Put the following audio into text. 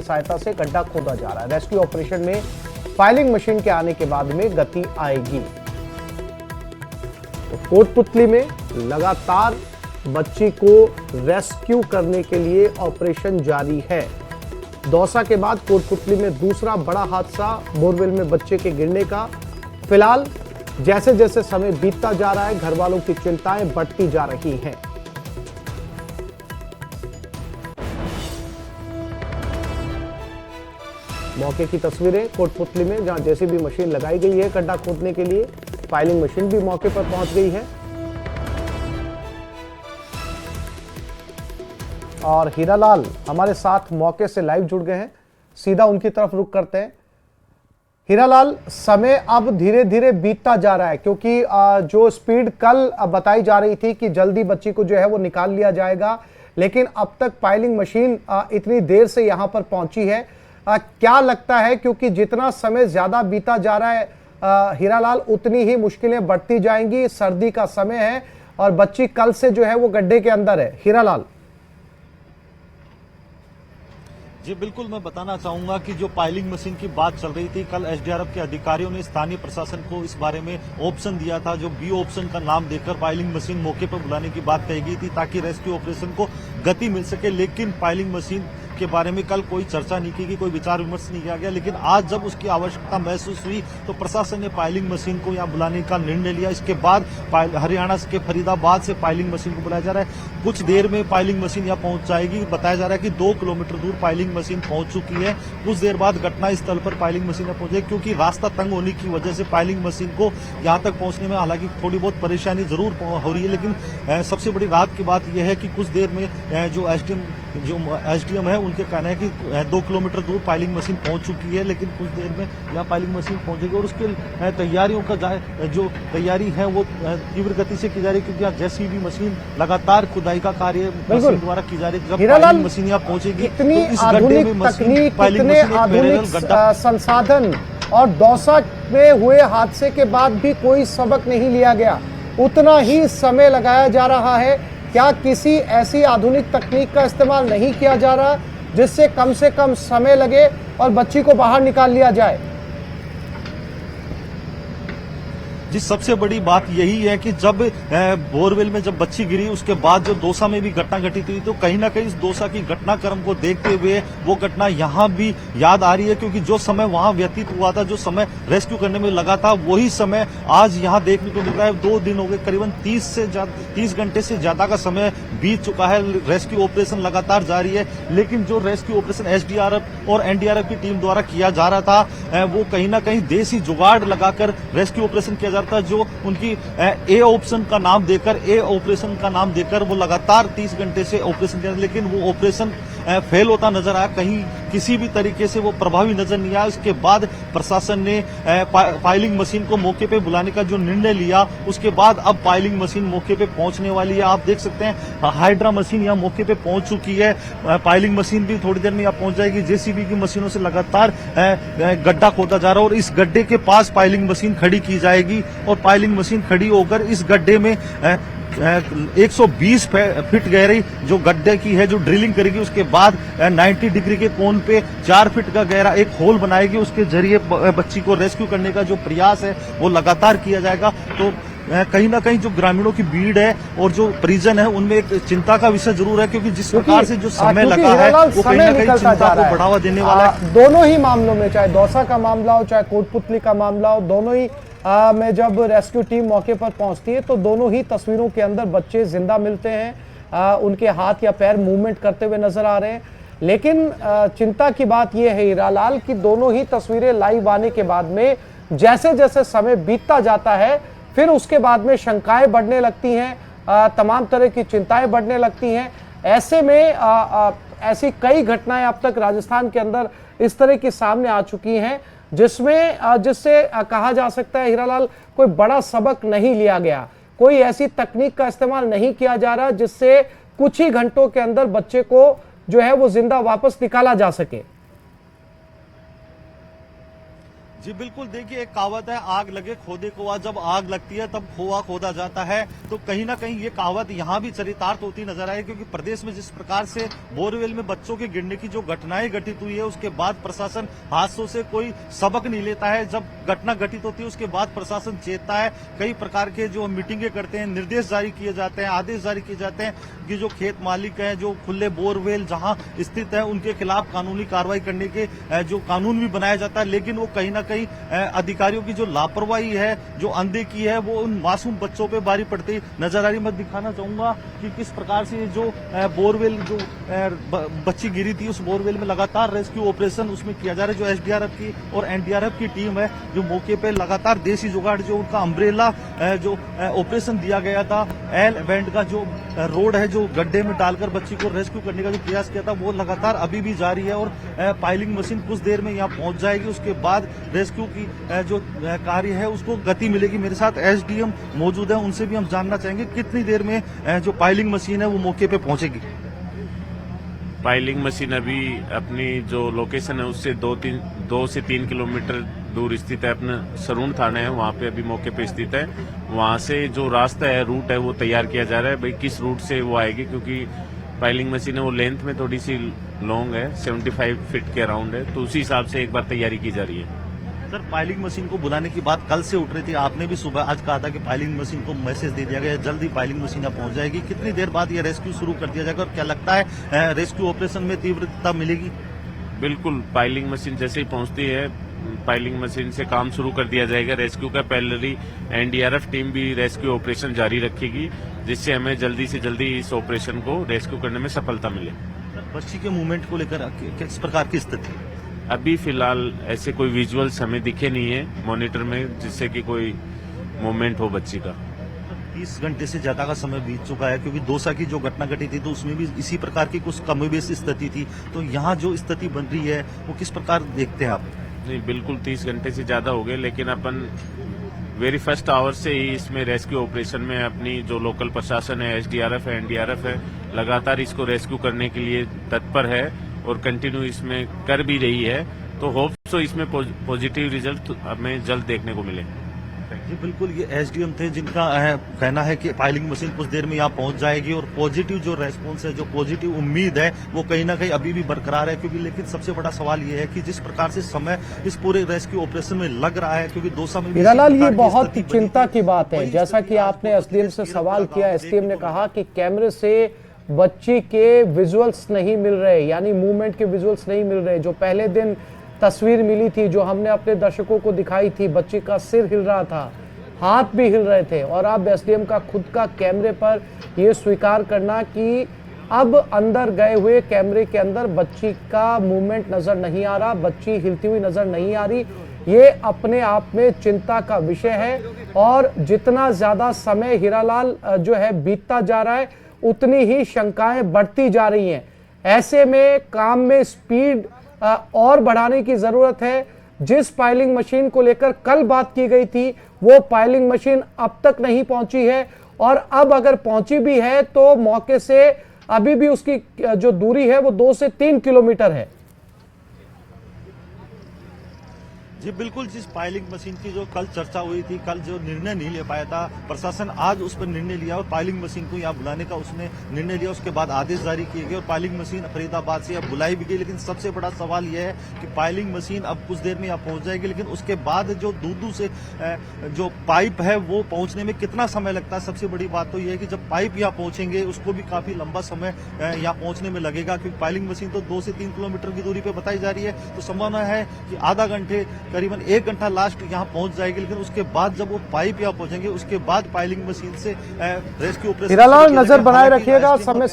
सहायता से गड्ढा खोदा जा रहा है। रेस्क्यू ऑपरेशन में फाइलिंग मशीन के आने के बाद में गति आएगी। तो कोटपुतली में लगातार बच्ची को रेस्क्यू करने के लिए ऑपरेशन जारी है। दौसा के बाद कोटपुतली में दूसरा बड़ा हादसा, बोरवेल में बच्चे के गिरने का। फिलहाल जैसे जैसे समय बीतता जा रहा है, घर वालों की चिंताएं बढ़ती जा रही हैं। मौके की तस्वीरें कोटपुतली में, जहां जेसीबी मशीन लगाई गई है गड्ढा खोदने के लिए। फाइलिंग मशीन भी मौके पर पहुंच गई है और हीरालाल हमारे साथ मौके से लाइव जुड़ गए हैं। सीधा उनकी तरफ रुख करते हैं। हीरालाल, समय अब धीरे धीरे बीतता जा रहा है, क्योंकि जो स्पीड कल बताई जा रही थी कि जल्दी बच्ची को जो है वो निकाल लिया जाएगा, लेकिन अब तक फाइलिंग मशीन इतनी देर से यहां पर पहुंची है। क्या लगता है, क्योंकि जितना समय ज्यादा बीता जा रहा है हीरालाल, उतनी ही मुश्किलें बढ़ती जाएंगी। सर्दी का समय है और बच्ची कल से जो है वो गड्ढे के अंदर है। हीरालाल जी बिल्कुल, मैं बताना चाहूंगा कि जो पाइलिंग मशीन की बात चल रही थी, कल एसडीआरएफ के अधिकारियों ने स्थानीय प्रशासन को इस बारे में ऑप्शन दिया था, जो बी ऑप्शन का नाम देकर पाइलिंग मशीन मौके पर बुलाने की बात कही गई थी ताकि रेस्क्यू ऑपरेशन को गति मिल सके। लेकिन पाइलिंग मशीन के बारे में कल कोई चर्चा नहीं की गई, कोई विचार विमर्श नहीं किया गया। लेकिन आज जब उसकी आवश्यकता महसूस हुई तो प्रशासन ने पाइलिंग मशीन को यहां बुलाने का निर्णय लिया। इसके बाद हरियाणा के फरीदाबाद से पाइलिंग मशीन को बुलाया जा रहा है। कुछ देर में पाइलिंग मशीन यहां पहुंच जाएगी। बताया जा रहा है कि 2 किलोमीटर दूर पाइलिंग मशीन पहुंच चुकी है। कुछ देर बाद घटना स्थल पर पाइलिंग मशीन पहुंचेगी, क्योंकि रास्ता तंग होने की वजह से पाइलिंग मशीन को यहां तक पहुंचने में हालांकि थोड़ी बहुत परेशानी जरूर हो रही है। लेकिन सबसे बड़ी राहत की बात यह है कि कुछ देर में जो एसडीएम है उनके कहना है कि 2 किलोमीटर दूर पाइलिंग मशीन पहुंच चुकी है, लेकिन कुछ देर में यहाँ पाइलिंग मशीन पहुंचेगी और उसके तैयारियों का जो तैयारी है वो तीव्र गति से की जा रही है, क्योंकि यहाँ जेसीबी मशीन लगातार खुदाई का कार्य मशीन द्वारा की जा रही है। जब पाइलिंग मशीन यहाँ पहुंचेगी तो इस गड्ढे में मशीन पाइलिंग मशीन संसाधन और दौसा में हुए हादसे के बाद भी कोई सबक नहीं लिया गया, उतना ही समय लगाया जा रहा है। क्या किसी ऐसी आधुनिक तकनीक का इस्तेमाल नहीं किया जा रहा जिससे कम से कम समय लगे और बच्ची को बाहर निकाल लिया जाए? जी सबसे बड़ी बात यही है कि जब बोरवेल में जब बच्ची गिरी उसके बाद जो दौसा में भी घटना घटित हुई, तो कहीं ना कहीं इस दौसा की घटनाक्रम को देखते हुए वो घटना यहाँ भी याद आ रही है, क्योंकि जो समय वहां व्यतीत हुआ था, जो समय रेस्क्यू करने में लगा था, वही समय आज यहाँ देखने को मिल रहा है। 2 दिन हो गए, करीबन 30 घंटे से ज्यादा का समय बीत चुका है। रेस्क्यू ऑपरेशन लगातार जारी है, लेकिन जो रेस्क्यू ऑपरेशन एसडीआरएफ और एनडीआरएफ की टीम द्वारा किया जा रहा था वो कहीं ना कहीं देसी जुगाड़ लगाकर रेस्क्यू ऑपरेशन किया जा रहा था, जो उनकी ए ऑप्शन का नाम देकर वो लगातार 30 घंटे से ऑपरेशन कर, लेकिन वो ऑपरेशन फेल होता नजर आया। कहीं किसी भी तरीके से वो प्रभावी नजर नहीं आया। उसके बाद प्रशासन ने पाइलिंग मशीन को मौके पे बुलाने का जो निर्णय लिया, उसके बाद अब पाइलिंग मशीन मौके पे पहुंचने वाली है। आप देख सकते हैं हाइड्रा मशीन यहाँ मौके पे पहुंच चुकी है। पाइलिंग मशीन भी थोड़ी देर में यहाँ पहुंच जाएगी। जेसीबी की मशीनों से लगातार गड्ढा खोदा जा रहा है और इस गड्ढे के पास पाइलिंग मशीन खड़ी की जाएगी और पाइलिंग मशीन खड़ी होकर इस गड्ढे में 120 फीट गहरी जो गड्ढे की है जो ड्रिलिंग करेगी। उसके बाद 90 डिग्री के कोण पे 4 फीट का गहरा एक होल बनाएगी। उसके जरिए बच्ची को रेस्क्यू करने का जो प्रयास है वो लगातार किया जाएगा। तो कहीं ना कहीं जो ग्रामीणों की भीड़ है और जो परिजन है उनमें एक चिंता का विषय जरूर है, क्योंकि जिस प्रकार से जो समय लगा है वो कहीं ना कहीं चिंता को बढ़ावा देने वाला है। दोनों ही मामलों में, चाहे दौसा का मामला हो चाहे कोटपुतली का मामला हो, दोनों ही में जब रेस्क्यू टीम मौके पर पहुंचती है तो दोनों ही तस्वीरों के अंदर बच्चे जिंदा मिलते हैं। उनके हाथ या पैर मूवमेंट करते हुए नजर आ रहे हैं। लेकिन चिंता की बात यह है हीरालाल कि दोनों ही तस्वीरें लाइव आने के बाद में जैसे जैसे समय बीतता जाता है फिर उसके बाद में शंकाएं बढ़ने लगती हैं, तमाम तरह की चिंताएं बढ़ने लगती हैं। ऐसे में ऐसी कई घटनाएं अब तक राजस्थान के अंदर इस तरह की सामने आ चुकी हैं जिससे कहा जा सकता है हीरालाल कोई बड़ा सबक नहीं लिया गया, कोई ऐसी तकनीक का इस्तेमाल नहीं किया जा रहा जिससे कुछ ही घंटों के अंदर बच्चे को जो है वो जिंदा वापस निकाला जा सके। जी बिल्कुल, देखिए एक कहावत है, आग लगे खोदे कुआं, जब आग लगती है तब कुआं खोदा जाता है। तो कहीं ना कहीं ये कहावत यहाँ भी चरितार्थ होती नजर आई, क्योंकि प्रदेश में जिस प्रकार से बोरवेल में बच्चों के गिरने की जो घटनाएं घटित हुई है, उसके बाद प्रशासन हादसों से कोई सबक नहीं लेता है। जब घटना घटित होती है उसके बाद प्रशासन चेतता है, कई प्रकार के जो मीटिंगें करते हैं, निर्देश जारी किए जाते हैं, आदेश जारी किए जाते हैं कि जो खेत मालिक हैं, जो खुले बोरवेल जहां स्थित है, उनके खिलाफ कानूनी कार्रवाई करने के जो कानून भी बनाया जाता है। लेकिन वो कहीं ना कहीं अधिकारियों की जो लापरवाही है, जो अनदेखी है, वो उन मासूम बच्चों पे भारी पड़ती नजर आ रही। मैं दिखाना चाहूंगा कि किस प्रकार से जो बोरवेल जो बच्ची गिरी थी, उस बोरवेल में लगातार रेस्क्यू ऑपरेशन उसमें किया जा रहा है। जो एसडीआरएफ की और एनडीआरएफ की टीम है, जो मौके पे लगातार देसी जुगाड़, जो उनका अम्ब्रेला जो ऑपरेशन दिया गया था, एल बैंड का जो रोड है, जो गड्ढे में डालकर बच्ची को रेस्क्यू करने का जो प्रयास किया था, वो लगातार अभी भी जारी है। और पाइलिंग मशीन कुछ देर में यहाँ पहुंच जाएगी। उसके बाद रेस्क्यू की जो कार्य है उसको गति मिलेगी। मेरे साथ एसडीएम मौजूद है, उनसे भी हम जानना चाहेंगे कितनी देर में जो पाइलिंग मशीन है वो मौके पे पहुंचेगी। पाइलिंग मशीन अभी अपनी जो लोकेशन है उससे 2 से 3 किलोमीटर दूर स्थित है। अपना सरून थाना है, वहाँ पे अभी मौके पे स्थित है। वहाँ से जो रास्ता है, रूट है, वो तैयार किया जा रहा है भाई किस रूट से वो आएगी, क्योंकि पाइलिंग मशीन है वो लेंथ में थोड़ी सी लॉन्ग है, 75 फीट के अराउंड है, तो उसी हिसाब से एक बार तैयारी की जा रही है। सर, पाइलिंग मशीन को बुलाने की बात कल से उठ रही थी, आपने भी सुबह आज कहा था कि पाइलिंग मशीन को मैसेज दे दिया गया, जल्दी पाइलिंग मशीन यहाँ पहुंच जाएगी। कितनी देर बाद ये रेस्क्यू शुरू कर दिया जाएगा और क्या लगता है रेस्क्यू ऑपरेशन में तीव्रता मिलेगी? बिल्कुल, पाइलिंग मशीन जैसे ही पहुंचती है, पाइलिंग मशीन से काम शुरू कर दिया जाएगा रेस्क्यू का। पहले एनडीआरएफ टीम भी रेस्क्यू ऑपरेशन जारी रखेगी, जिससे हमें जल्दी से जल्दी इस ऑपरेशन को रेस्क्यू करने में सफलता मिले। बच्ची के मूवमेंट को लेकर किस प्रकार की स्थिति? अभी फिलहाल ऐसे कोई विजुअल्स हमें दिखे नहीं है मॉनिटर में, जिससे कि कोई मूवमेंट हो बच्ची का। 30 घंटे से ज्यादा का समय बीत चुका है, क्योंकि दौसा की जो घटना घटी थी तो उसमें भी इसी प्रकार की कुछ कमोबेश स्थिति थी। तो यहाँ जो स्थिति बन रही है वो किस प्रकार देखते हैं आप? नहीं, बिल्कुल 30 घंटे से ज्यादा हो गए, लेकिन अपन वेरी फर्स्ट आवर से ही इसमें रेस्क्यू ऑपरेशन में अपनी जो लोकल प्रशासन है, एसडीआरएफ है, एनडीआरएफ है, लगातार इसको रेस्क्यू करने के लिए तत्पर है और कंटिन्यू इसमें कर भी रही है। तो होप सो इसमें पॉजिटिव रिजल्ट हमें जल्द देखने को मिले। जी बिल्कुल, ये एसडीएम थे जिनका कहना है कि पाइलिंग मशीन कुछ देर में यहाँ पहुंच जाएगी और पॉजिटिव जो रेस्पॉन्स है, जो पॉजिटिव उम्मीद है, वो कहीं ना कहीं अभी भी बरकरार है। क्योंकि लेकिन सबसे बड़ा सवाल ये है कि जिस प्रकार से समय इस पूरे रेस्क्यू ऑपरेशन में लग रहा है, क्योंकि दौसा में हीरालाल, ये बहुत चिंता की बात है। जैसा कि आपने एसडीएम से सवाल किया, एसडीएम ने कहा कि कैमरे से बच्ची के विजुअल्स नहीं मिल रहे, यानी मूवमेंट के विजुअल्स नहीं मिल रहे। जो पहले दिन तस्वीर मिली थी, जो हमने अपने दर्शकों को दिखाई थी, बच्ची का सिर हिल रहा था, हाथ भी हिल रहे थे। और अब एसडीएम का खुद का कैमरे पर यह स्वीकार करना कि अब अंदर गए हुए कैमरे के अंदर बच्ची का मूवमेंट नजर नहीं आ रहा, बच्ची हिलती हुई नजर नहीं आ रही, ये अपने आप में चिंता का विषय है। और जितना ज्यादा समय हीरालाल जो है बीतता जा रहा है, उतनी ही शंकाएं बढ़ती जा रही हैं। ऐसे में काम में स्पीड और बढ़ाने की जरूरत है। जिस पाइलिंग मशीन को लेकर कल बात की गई थी, वो पाइलिंग मशीन अब तक नहीं पहुंची है, और अब अगर पहुंची भी है तो मौके से अभी भी उसकी जो दूरी है वो 2 से 3 किलोमीटर है। जी बिल्कुल, जिस पाइलिंग मशीन की जो कल चर्चा हुई थी, कल जो निर्णय नहीं ले पाया था प्रशासन, आज उस पर निर्णय लिया और पाइलिंग मशीन को यहाँ बुलाने का उसने निर्णय लिया। उसके बाद आदेश जारी किए गए और पाइलिंग मशीन फरीदाबाद से अब बुलाई भी गई। लेकिन सबसे बड़ा सवाल यह है कि पाइलिंग मशीन अब कुछ देर में यहाँ पहुंच जाएगी, लेकिन उसके बाद जो दूर से जो पाइप है वो पहुंचने में कितना समय लगता है। सबसे बड़ी बात तो यह है कि जब पाइप यहाँ पहुंचेंगे उसको भी काफी लंबा समय यहाँ पहुंचने में लगेगा, क्योंकि पाइलिंग मशीन तो 2 से 3 किलोमीटर की दूरी पर बताई जा रही है। तो संभावना है कि आधा घंटे, करीबन 1 घंटा लास्ट यहाँ पहुंच जाएगी। लेकिन उसके बाद जब वो पाइप यहाँ पहुंचेंगे, उसके बाद पाइलिंग मशीन से रेस्क्यू ऑपरेशन। हीरालाल, नजर बनाए रखिएगा, समय